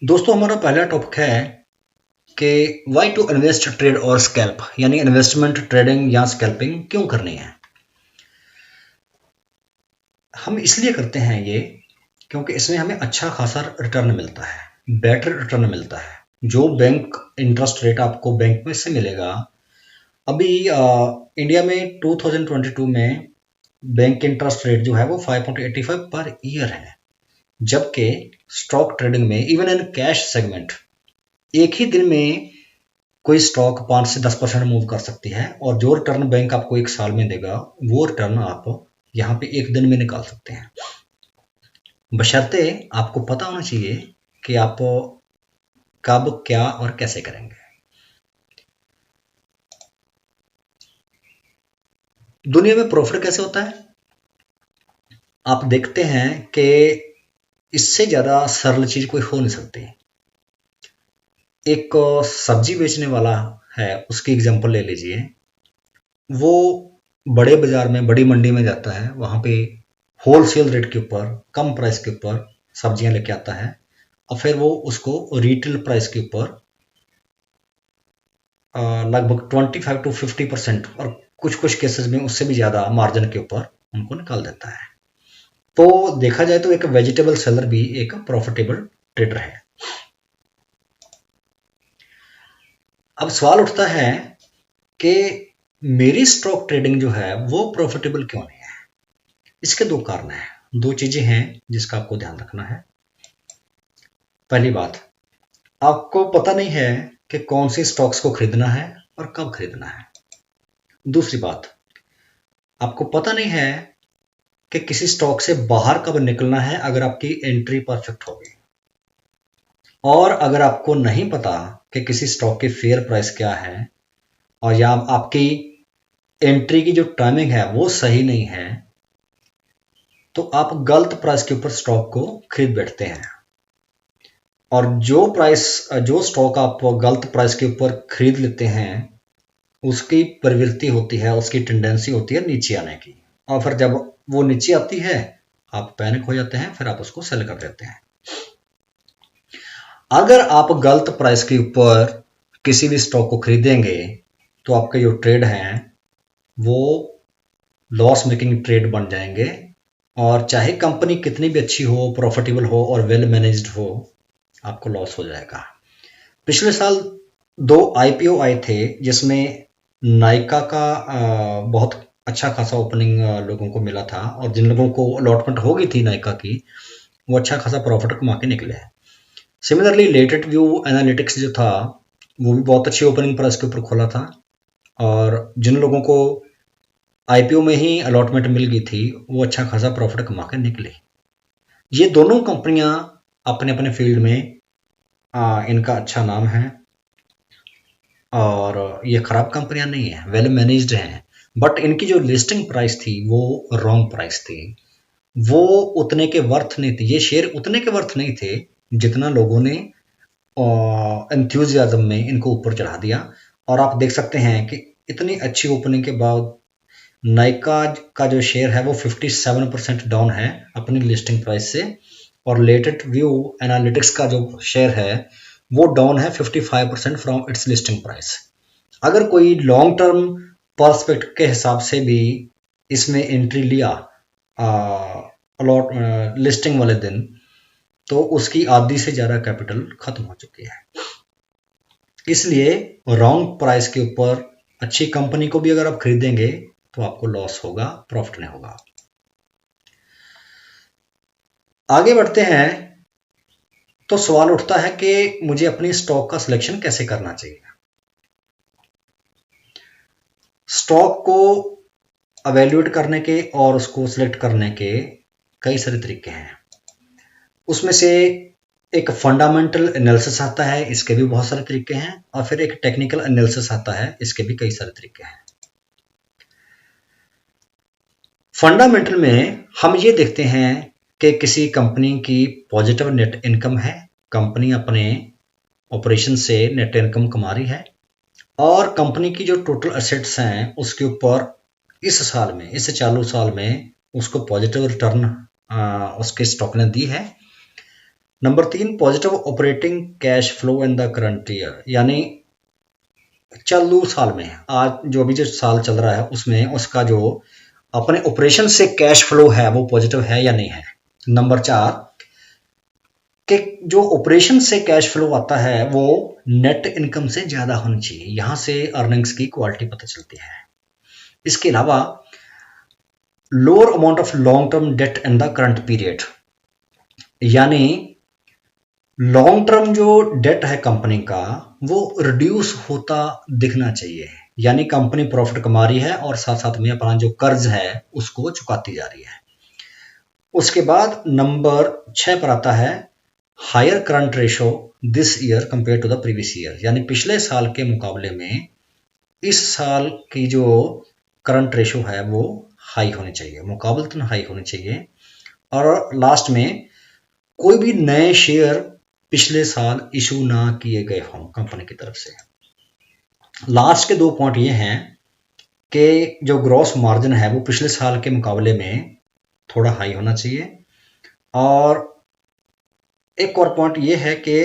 दोस्तों, हमारा पहला टॉपिक है कि वाई टू इन्वेस्ट ट्रेड और स्कैल्प, यानी इन्वेस्टमेंट, ट्रेडिंग या स्कैल्पिंग क्यों करनी है। हम इसलिए करते हैं ये क्योंकि इसमें हमें अच्छा खासा रिटर्न मिलता है, बेटर रिटर्न मिलता है। जो बैंक इंटरेस्ट रेट आपको बैंक में से मिलेगा, अभी इंडिया में 2022 में बैंक इंटरेस्ट रेट जो है वो 5.85 पर ईयर है, जबकि स्टॉक ट्रेडिंग में इवन इन कैश सेगमेंट एक ही दिन में कोई स्टॉक 5 से 10% मूव कर सकती है, और जो रिटर्न बैंक आपको एक साल में देगा वो रिटर्न आप यहाँ पे एक दिन में निकाल सकते हैं, बशर्ते आपको पता होना चाहिए कि आप कब, क्या और कैसे करेंगे। दुनिया में प्रॉफिट कैसे होता है, आप देखते हैं कि इससे ज़्यादा सरल चीज़ कोई हो नहीं सकती। एक सब्जी बेचने वाला है, उसकी एग्जांपल ले लीजिए। वो बड़े बाजार में, बड़ी मंडी में जाता है, वहाँ पे होलसेल रेट के ऊपर, कम प्राइस के ऊपर सब्जियां लेके आता है, और फिर वो उसको रिटेल प्राइस के ऊपर लगभग 25 to 50%, और कुछ कुछ केसेस में उससे भी ज़्यादा मार्जिन के ऊपर उनको निकाल देता है। तो देखा जाए तो एक वेजिटेबल सेलर भी एक प्रॉफिटेबल ट्रेडर है। अब सवाल उठता है कि मेरी स्टॉक ट्रेडिंग जो है वो प्रॉफिटेबल क्यों नहीं है। इसके दो कारण हैं, दो चीजें हैं जिसका आपको ध्यान रखना है। पहली बात, आपको पता नहीं है कि कौन सी स्टॉक्स को खरीदना है और कब खरीदना है। दूसरी बात, आपको पता नहीं है कि किसी स्टॉक से बाहर कब निकलना है अगर आपकी एंट्री परफेक्ट होगी। और अगर आपको नहीं पता कि किसी स्टॉक की फेयर प्राइस क्या है, और या आपकी एंट्री की जो टाइमिंग है वो सही नहीं है, तो आप गलत प्राइस के ऊपर स्टॉक को खरीद बैठते हैं। और जो स्टॉक आप गलत प्राइस के ऊपर खरीद लेते हैं, उसकी प्रवृत्ति होती है, उसकी टेंडेंसी होती है नीचे आने की, और फिर जब वो नीचे आती है आप पैनिक हो जाते हैं, फिर आप उसको सेल कर देते हैं। अगर आप गलत प्राइस के ऊपर किसी भी स्टॉक को खरीदेंगे तो आपके जो ट्रेड हैं वो लॉस मेकिंग ट्रेड बन जाएंगे, और चाहे कंपनी कितनी भी अच्छी हो, प्रॉफिटेबल हो और वेल मैनेज्ड हो, आपको लॉस हो जाएगा। पिछले साल 2 IPO आए थे जिसमें नायका का बहुत अच्छा खासा ओपनिंग लोगों को मिला था, और जिन लोगों को अलॉटमेंट हो गई थी नायका की, वो अच्छा खासा प्रॉफिट कमा के निकले हैं। सिमिलरली लेटेड व्यू एनालिटिक्स जो था वो भी बहुत अच्छी ओपनिंग प्राइस के ऊपर खोला था, और जिन लोगों को आईपीओ में ही अलॉटमेंट मिल गई थी वो अच्छा खासा प्रॉफिट कमा के निकले। ये दोनों कंपनियां अपने अपने फील्ड में इनका अच्छा नाम है, और ये खराब कंपनियां नहीं है, वेल मैनेज्ड हैं। बट इनकी जो लिस्टिंग प्राइस थी वो रॉन्ग प्राइस थी, वो उतने के वर्थ नहीं थे, ये शेयर उतने के वर्थ नहीं थे जितना लोगों ने एंथुजियाज्म में इनको ऊपर चढ़ा दिया। और आप देख सकते हैं कि इतनी अच्छी ओपनिंग के बाद नाइका का जो शेयर है वो 57% डाउन है अपनी लिस्टिंग प्राइस से, और लेटेड व्यू एनालिटिक्स का जो शेयर है वो डाउन है 55% फ्रॉम इट्स लिस्टिंग प्राइस। अगर कोई लॉन्ग टर्म पर्सपेक्ट के हिसाब से भी इसमें एंट्री लिया अलॉट लिस्टिंग वाले दिन, तो उसकी आधी से ज़्यादा कैपिटल खत्म हो चुकी है। इसलिए रॉन्ग प्राइस के ऊपर अच्छी कंपनी को भी अगर आप खरीदेंगे तो आपको लॉस होगा, प्रॉफिट नहीं होगा। आगे बढ़ते हैं तो सवाल उठता है कि मुझे अपनी स्टॉक का सिलेक्शन कैसे करना चाहिए। स्टॉक को अवेल्यूएट करने के और उसको सिलेक्ट करने के कई सारे तरीके हैं। उसमें से एक फंडामेंटल एनालिसिस आता है, इसके भी बहुत सारे तरीके हैं, और फिर एक टेक्निकल एनालिसिस आता है, इसके भी कई सारे तरीके हैं। फंडामेंटल में हम ये देखते हैं कि किसी कंपनी की पॉजिटिव नेट इनकम है, कंपनी अपने ऑपरेशन से नेट इनकम कमा रही है, और कंपनी की जो टोटल एसेट्स हैं उसके ऊपर इस साल में, इस चालू साल में उसको पॉजिटिव रिटर्न उसके स्टॉक ने दी है। Number 3, positive operating cash flow in the current year, यानी चालू साल में, आज जो अभी जो साल चल रहा है उसमें उसका जो अपने ऑपरेशन से कैश फ्लो है वो पॉजिटिव है या नहीं है। नंबर 4, कि जो ऑपरेशन से कैश फ्लो आता है वो नेट इनकम से ज्यादा होनी चाहिए, यहां से अर्निंग्स की क्वालिटी पता चलती है। इसके अलावा lower amount of long term debt in the current period, यानी लॉन्ग टर्म जो डेट है कंपनी का वो रिड्यूस होता दिखना चाहिए, यानी कंपनी प्रॉफिट कमा रही है और साथ साथ में अपना जो कर्ज है उसको चुकाती जा रही है। उसके बाद नंबर 6 पर आता है higher current ratio this year compare to the previous year, यानी पिछले साल के मुकाबले में इस साल की जो करंट रेशो है वो हाई होनी चाहिए, मुकाबलतन हाई होनी चाहिए। और लास्ट में कोई भी नए शेयर पिछले साल इशू ना किए गए हों कंपनी की तरफ से। लास्ट के 2 पॉइंट ये हैं कि जो ग्रॉस मार्जिन है वो पिछले साल के मुकाबले में थोड़ा हाई होना चाहिए, और एक और पॉइंट ये है कि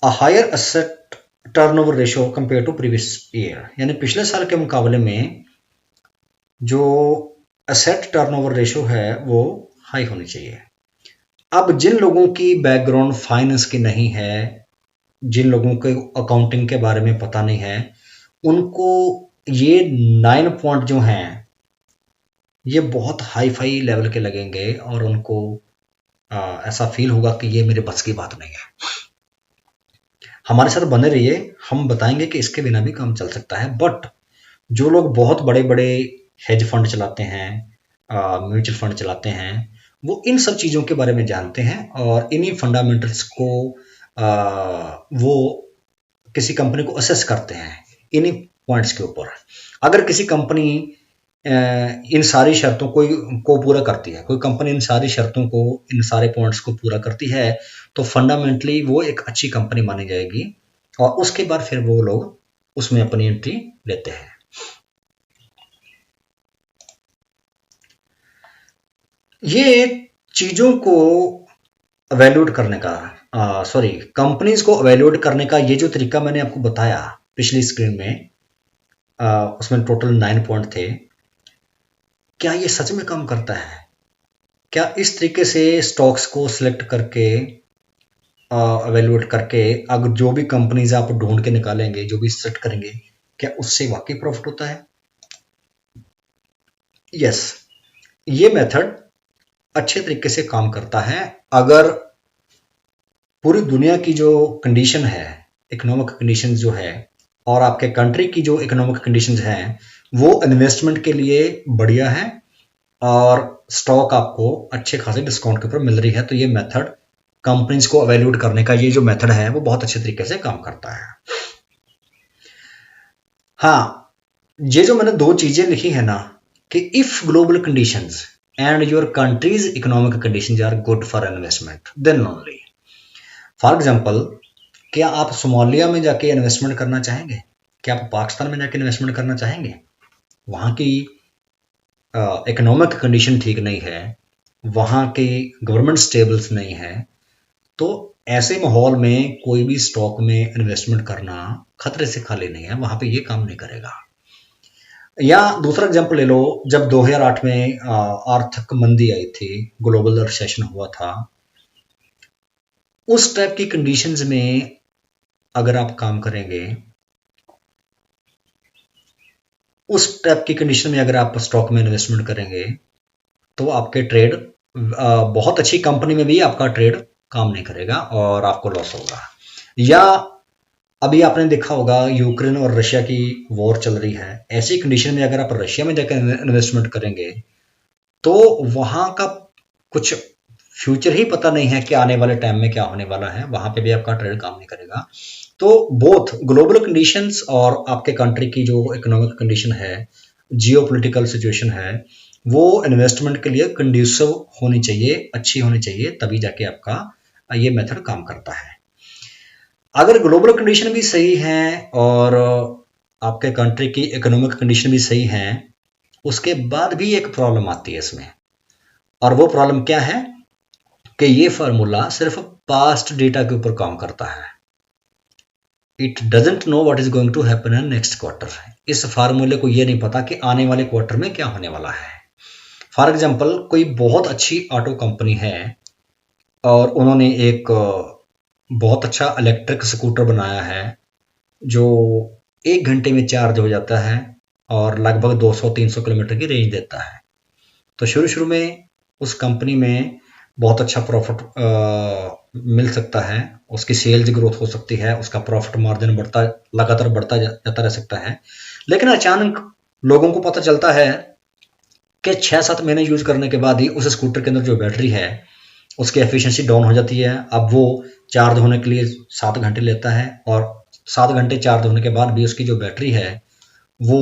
higher asset turnover ratio compare to previous year, यानी पिछले साल के मुकाबले में जो एसेट टर्नओवर रेशियो है वो हाई होनी चाहिए। अब जिन लोगों की बैकग्राउंड फाइनेंस की नहीं है, जिन लोगों को अकाउंटिंग के बारे में पता नहीं है, उनको ये 9 पॉइंट जो हैं ये बहुत हाई फाई लेवल के लगेंगे और उनको ऐसा फील होगा कि ये मेरे बस की बात नहीं है। हमारे साथ बने रहिए, हम बताएंगे कि इसके बिना भी काम चल सकता है। बट जो लोग बहुत बड़े बड़े हेज फंड चलाते हैं, म्यूचुअल फंड चलाते हैं, वो इन सब चीज़ों के बारे में जानते हैं और इन्हीं फंडामेंटल्स को वो किसी कंपनी को असेस करते हैं इन्हीं पॉइंट्स के ऊपर। अगर किसी कंपनी इन सारी शर्तों को पूरा करती है, कोई कंपनी इन सारी शर्तों को, इन सारे पॉइंट्स को पूरा करती है, तो फंडामेंटली वो एक अच्छी कंपनी मानी जाएगी और उसके बाद फिर वो लोग उसमें अपनी एंट्री लेते हैं। ये चीजों को अवेल्यूएट करने का, कंपनीज को अवेल्यूएट करने का ये जो तरीका मैंने आपको बताया पिछली स्क्रीन में, उसमें टोटल 9 पॉइंट थे, क्या ये सच में काम करता है? क्या इस तरीके से स्टॉक्स को सिलेक्ट करके अवेल्यूएट करके अगर जो भी कंपनीज आप ढूंढ के निकालेंगे, जो भी सेलेक्ट करेंगे, क्या उससे वाकई प्रॉफिट होता है? यस, ये मेथड अच्छे तरीके से काम करता है अगर पूरी दुनिया की जो कंडीशन है, इकोनॉमिक कंडीशन जो है, और आपके कंट्री की जो इकोनॉमिक कंडीशंस हैं वो इन्वेस्टमेंट के लिए बढ़िया है और स्टॉक आपको अच्छे खासे डिस्काउंट के ऊपर मिल रही है, तो ये मेथड, कंपनीज को अवेल्यूएट करने का ये जो मेथड है वो बहुत अच्छे तरीके से काम करता है। हाँ, ये जो मैंने 2 चीजें लिखी है ना, कि if global conditions and your countries economic conditions are good for investment then only. For example, क्या आप सोमालिया में जाके इन्वेस्टमेंट करना चाहेंगे? क्या आप पाकिस्तान में जाके इन्वेस्टमेंट करना चाहेंगे? वहां की इकोनॉमिक कंडीशन ठीक नहीं है, वहां की गवर्नमेंट स्टेबल्स नहीं है, तो ऐसे माहौल में कोई भी स्टॉक में इन्वेस्टमेंट करना खतरे से खाली नहीं है, वहां पे ये काम नहीं करेगा। या दूसरा एग्जांपल ले लो, जब 2008 में आर्थिक मंदी आई थी, ग्लोबल रिसेशन हुआ था, उस टाइप की कंडीशंस में अगर आप काम करेंगे, उस टाइप की कंडीशन में अगर आप स्टॉक में इन्वेस्टमेंट करेंगे, तो आपके ट्रेड, बहुत अच्छी कंपनी में भी आपका ट्रेड काम नहीं करेगा और आपको लॉस होगा। या अभी आपने देखा होगा यूक्रेन और रशिया की वॉर चल रही है, ऐसी कंडीशन में अगर आप रशिया में जाकर इन्वेस्टमेंट करेंगे तो वहां का कुछ फ्यूचर ही पता नहीं है कि आने वाले टाइम में क्या होने वाला है, वहां पे भी आपका ट्रेड काम नहीं करेगा। तो बोथ ग्लोबल कंडीशंस और आपके कंट्री की जो इकोनॉमिक कंडीशन है, जियोपॉलिटिकल सिचुएशन है, वो इन्वेस्टमेंट के लिए कंड्यूसिव होनी चाहिए, अच्छी होनी चाहिए, तभी जाके आपका ये मेथड काम करता है। अगर ग्लोबल कंडीशन भी सही है और आपके कंट्री की इकोनॉमिक कंडीशन भी सही है, उसके बाद भी एक प्रॉब्लम आती है इसमें, और वो प्रॉब्लम क्या है कि ये फार्मूला सिर्फ पास्ट डेटा के ऊपर काम करता है। It doesn't know what is going to happen in next quarter. इस फार्मूले को ये नहीं पता कि आने वाले क्वार्टर में क्या होने वाला है। फॉर एग्जाम्पल, कोई बहुत अच्छी ऑटो कंपनी है और उन्होंने एक बहुत अच्छा इलेक्ट्रिक स्कूटर बनाया है जो 1 घंटे में चार्ज हो जाता है और लगभग 200-300 किलोमीटर की रेंज देता है। तो शुरू शुरू में उस कंपनी में बहुत अच्छा प्रॉफिट मिल सकता है, उसकी सेल्स ग्रोथ हो सकती है, उसका प्रॉफिट मार्जिन लगातार बढ़ता जाता रह सकता है। लेकिन अचानक लोगों को पता चलता है कि 6-7 महीने यूज करने के बाद ही उस स्कूटर के अंदर जो बैटरी है उसकी एफिशिएंसी डाउन हो जाती है। अब वो चार्ज होने के लिए 7 घंटे लेता है और 7 घंटे चार्ज होने के बाद भी उसकी जो बैटरी है वो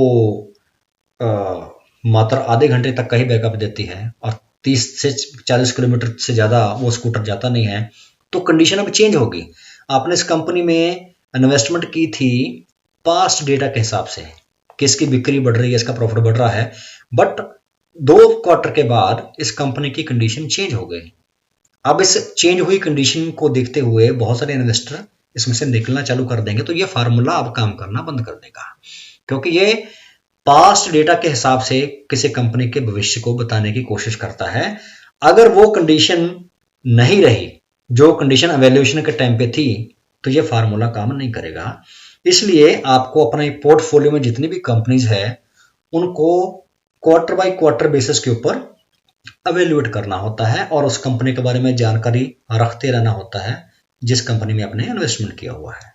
मात्र आधे घंटे तक का ही बैकअप देती है और 30 से 40 किलोमीटर से ज़्यादा वो स्कूटर जाता नहीं है। तो कंडीशन अब चेंज होगी। आपने इस कंपनी में इन्वेस्टमेंट की थी पास्ट डेटा के हिसाब से कि इसकी बिक्री बढ़ रही है, इसका प्रॉफिट बढ़ रहा है, बट 2 क्वार्टर के बाद इस कंपनी की कंडीशन चेंज हो गई। अब इस चेंज हुई कंडीशन को देखते हुए बहुत सारे इन्वेस्टर इसमें से निकलना चालू कर देंगे, तो ये फार्मूला अब काम करना बंद कर देगा, क्योंकि ये पास्ट डेटा के हिसाब से किसी कंपनी के भविष्य को बताने की कोशिश करता है। अगर वो कंडीशन नहीं रही जो कंडीशन एवेल्यूएशन के टाइम पे थी, तो ये फार्मूला काम नहीं करेगा। इसलिए आपको अपने पोर्टफोलियो में जितनी भी कंपनीज है उनको क्वार्टर बाय क्वार्टर बेसिस के ऊपर एवेल्यूएट करना होता है और उस कंपनी के बारे में जानकारी रखते रहना होता है जिस कंपनी में आपने इन्वेस्टमेंट किया हुआ है।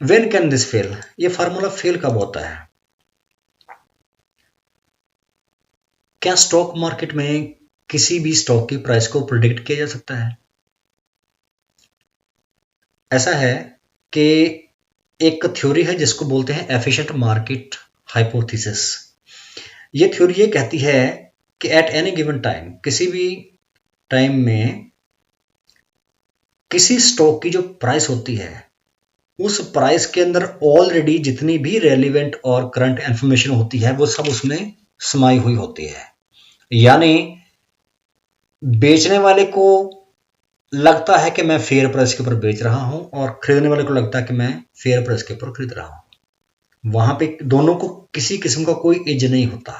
When can this fail? ये फार्मूला फेल कब होता है? क्या स्टॉक मार्केट में किसी भी स्टॉक की प्राइस को प्रिडिक्ट किया जा सकता है? ऐसा है कि एक थ्योरी है जिसको बोलते हैं एफिशिएंट मार्केट हाइपोथेसिस। ये थ्योरी ये कहती है कि एट एनी गिवन टाइम, किसी भी टाइम में किसी स्टॉक की जो प्राइस होती है उस प्राइस के अंदर ऑलरेडी जितनी भी रेलिवेंट और करंट इंफॉर्मेशन होती है वो सब उसमें समाई हुई होती है। यानी बेचने वाले को लगता है कि मैं फेयर प्राइस के ऊपर बेच रहा हूं और खरीदने वाले को लगता है कि मैं फेयर प्राइस के ऊपर खरीद रहा हूं। वहां पे दोनों को किसी किस्म का कोई एज नहीं होता।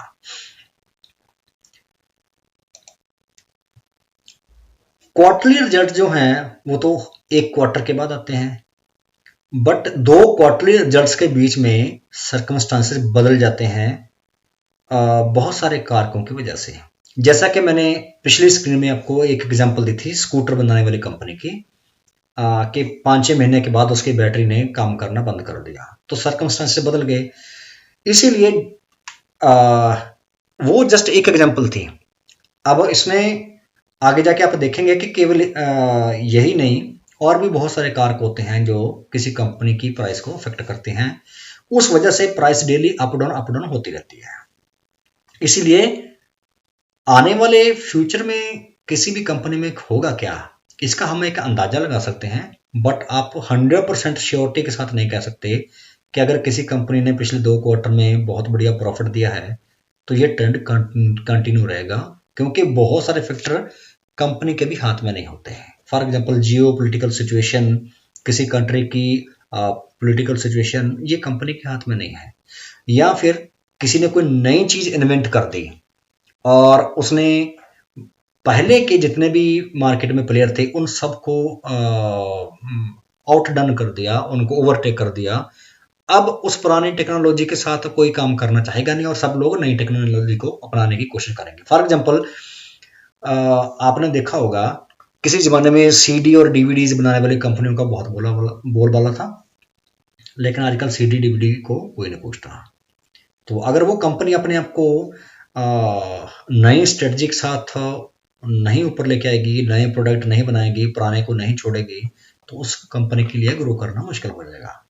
क्वार्टरली रिजल्ट जो हैं वो तो एक क्वार्टर के बाद आते हैं, बट 2 क्वार्टरली रिजल्ट्स के बीच में सर्कमस्टांसेस बदल जाते हैं बहुत सारे कारकों की वजह से। जैसा कि मैंने पिछली स्क्रीन में आपको एक एग्जांपल दी थी स्कूटर बनाने वाली कंपनी की, कि 5-6 महीने के बाद उसकी बैटरी ने काम करना बंद कर दिया, तो सर्कमस्टांसेस बदल गए। इसीलिए वो जस्ट एक एग्जांपल थी। अब इसमें आगे जाके आप देखेंगे कि केवल यही नहीं और भी बहुत सारे कारक होते हैं जो किसी कंपनी की प्राइस को अफेक्ट करते हैं। उस वजह से प्राइस डेली अप डाउन होती रहती है। इसीलिए आने वाले फ्यूचर में किसी भी कंपनी में होगा क्या, इसका हम एक अंदाजा लगा सकते हैं, बट आप 100% श्योरिटी के साथ नहीं कह सकते कि अगर किसी कंपनी ने पिछले 2 क्वार्टर में बहुत बढ़िया प्रॉफिट दिया है तो ये ट्रेंड कंटिन्यू रहेगा, क्योंकि बहुत सारे फैक्टर कंपनी के भी हाथ में नहीं होते हैं। For example Jio political situation, किसी कंट्री की पॉलिटिकल सिचुएशन, ये कंपनी के हाथ में नहीं है। या फिर किसी ने कोई नई चीज इन्वेंट कर दी और उसने पहले के जितने भी मार्केट में प्लेयर थे उन सबको आउटडन कर दिया, उनको ओवरटेक कर दिया। अब उस पुरानी टेक्नोलॉजी के साथ कोई काम करना चाहेगा नहीं और सब लोग नई टेक्नोलॉजी को अपनाने की कोशिश करेंगे। फॉर एग्जांपल, आपने देखा होगा किसी जमाने में सीडी और डीवीडीज बनाने वाली कंपनियों का बहुत बोलबाला था, लेकिन आजकल सीडी डीवीडी को कोई नहीं पूछता। तो अगर वो कंपनी अपने आप को नई स्ट्रेटजी के साथ नहीं ऊपर लेके आएगी, नए प्रोडक्ट नहीं बनाएगी, पुराने को नहीं छोड़ेगी, तो उस कंपनी के लिए ग्रो करना मुश्किल हो जाएगा।